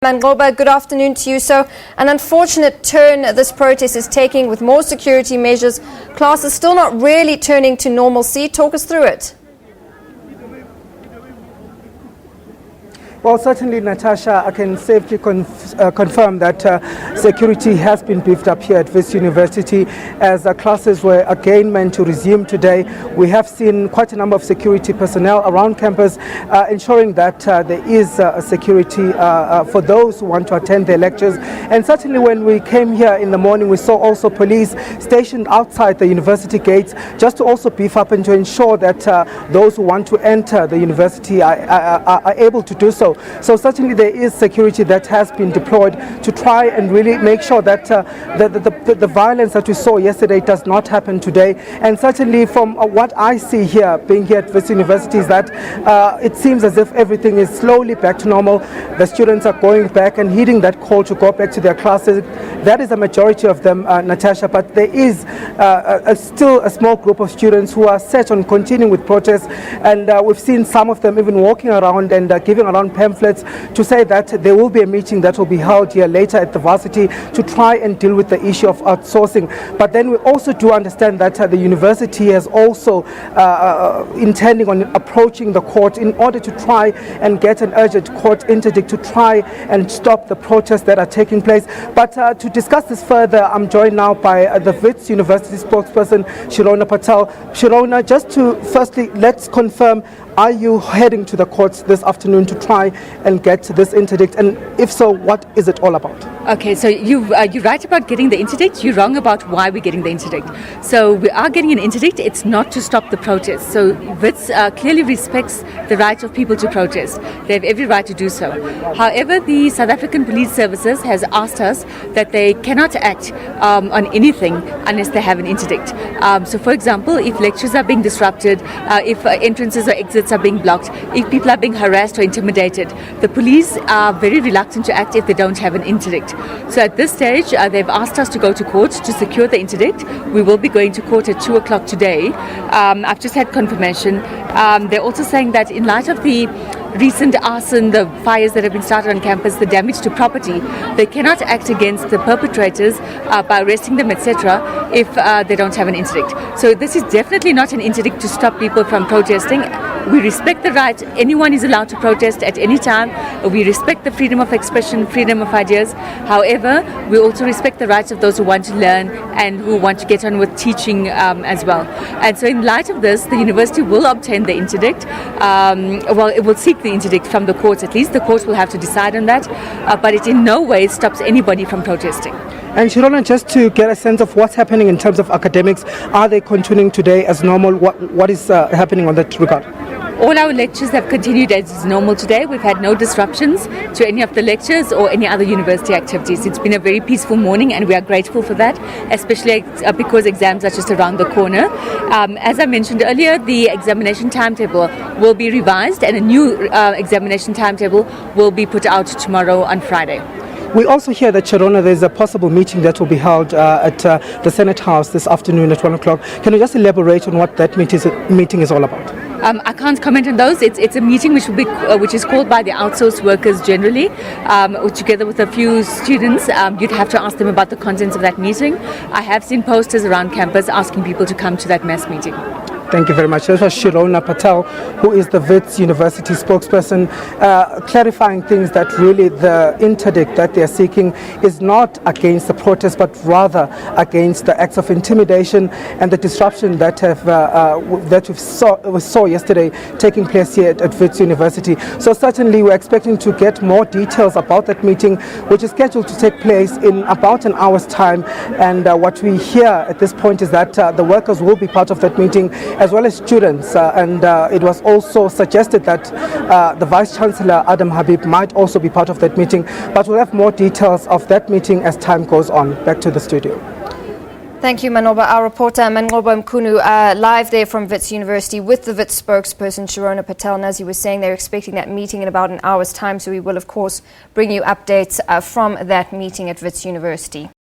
Manqoba, good afternoon to you. So, an unfortunate turn this protest is taking with more security measures. Class is still not really turning to normalcy. Talk us through it. Well, certainly, Natasha, I can safely confirm that security has been beefed up here at Wits University as classes were again meant to resume today. We have seen quite a number of security personnel around campus ensuring that there is security for those who want to attend their lectures. And certainly when we came here in the morning, we saw also police stationed outside the university gates just to also beef up and to ensure that those who want to enter the university are able to do so. So certainly there is security that has been deployed to try and really make sure that the violence that we saw yesterday does not happen today. And certainly from what I see here, being here at Wits University, is that it seems as if everything is slowly back to normal. The students are going back and heeding that call to go back to their classes. That is a majority of them, Natasha, but there is still a small group of students who are set on continuing with protests, and we've seen some of them even walking around and giving around pamphlets to say that there will be a meeting that will be held here later at the varsity to try and deal with the issue of outsourcing. But then we also do understand that the university is also intending on approaching the court in order to try and get an urgent court interdict to try and stop the protests that are taking place. But to discuss this further, I'm joined now by the Wits University spokesperson, Shirona Patel. Shirona, just to firstly, let's confirm, are you heading to the courts this afternoon to try and get this interdict? And if so, what is it all about? Okay, so you're right about getting the interdict. You're wrong about why we're getting the interdict. So we are getting an interdict. It's not to stop the protest. So Wits clearly respects the right of people to protest. They have every right to do so. However, the South African Police Services has asked us that they cannot act on anything unless they have an interdict. So for example, if lectures are being disrupted, if entrances or exits are being blocked, if people are being harassed or intimidated, the police are very reluctant to act if they don't have an interdict. So at this stage, they've asked us to go to court to secure the interdict. We will be going to court at 2 o'clock today. I've just had confirmation. They're also saying that in light of the recent arson, the fires that have been started on campus, the damage to property, they cannot act against the perpetrators by arresting them, etc., if they don't have an interdict. So this is definitely not an interdict to stop people from protesting. We respect the right. Anyone is allowed to protest at any time. We respect the freedom of expression, freedom of ideas. However, we also respect the rights of those who want to learn and who want to get on with teaching as well. And so in light of this, the university will obtain the interdict. Well, it will seek the interdict from the courts at least. The courts will have to decide on that. But it in no way stops anybody from protesting. And Shirona, just to get a sense of what's happening in terms of academics, are they continuing today as normal? What is happening on that regard? All our lectures have continued as normal today. We've had no disruptions to any of the lectures or any other university activities. It's been a very peaceful morning and we are grateful for that, especially because exams are just around the corner. As I mentioned earlier, the examination timetable will be revised and a new examination timetable will be put out tomorrow on Friday. We also hear that, Shirona, there's a possible meeting that will be held at the Senate House this afternoon at 1 o'clock. Can you just elaborate on what that meeting is all about? I can't comment on those. It's a meeting which is called by the outsourced workers generally, together with a few students. You'd have to ask them about the contents of that meeting. I have seen posters around campus asking people to come to that mass meeting. Thank you very much. That was Shirona Patel, who is the Wits University spokesperson, clarifying things that really the interdict that they are seeking is not against the protest, but rather against the acts of intimidation and the disruption that we saw yesterday taking place here at Wits University. So certainly we're expecting to get more details about that meeting, which is scheduled to take place in about an hour's time. And what we hear at this point is that the workers will be part of that meeting, as well as students, and it was also suggested that the Vice-Chancellor, Adam Habib, might also be part of that meeting, but we'll have more details of that meeting as time goes on. Back to the studio. Thank you, Manqoba. Our reporter, Manqoba Mchunu, live there from Wits University with the Wits spokesperson, Shirona Patel. And as you were saying, they're expecting that meeting in about an hour's time, so we will, of course, bring you updates from that meeting at Wits University.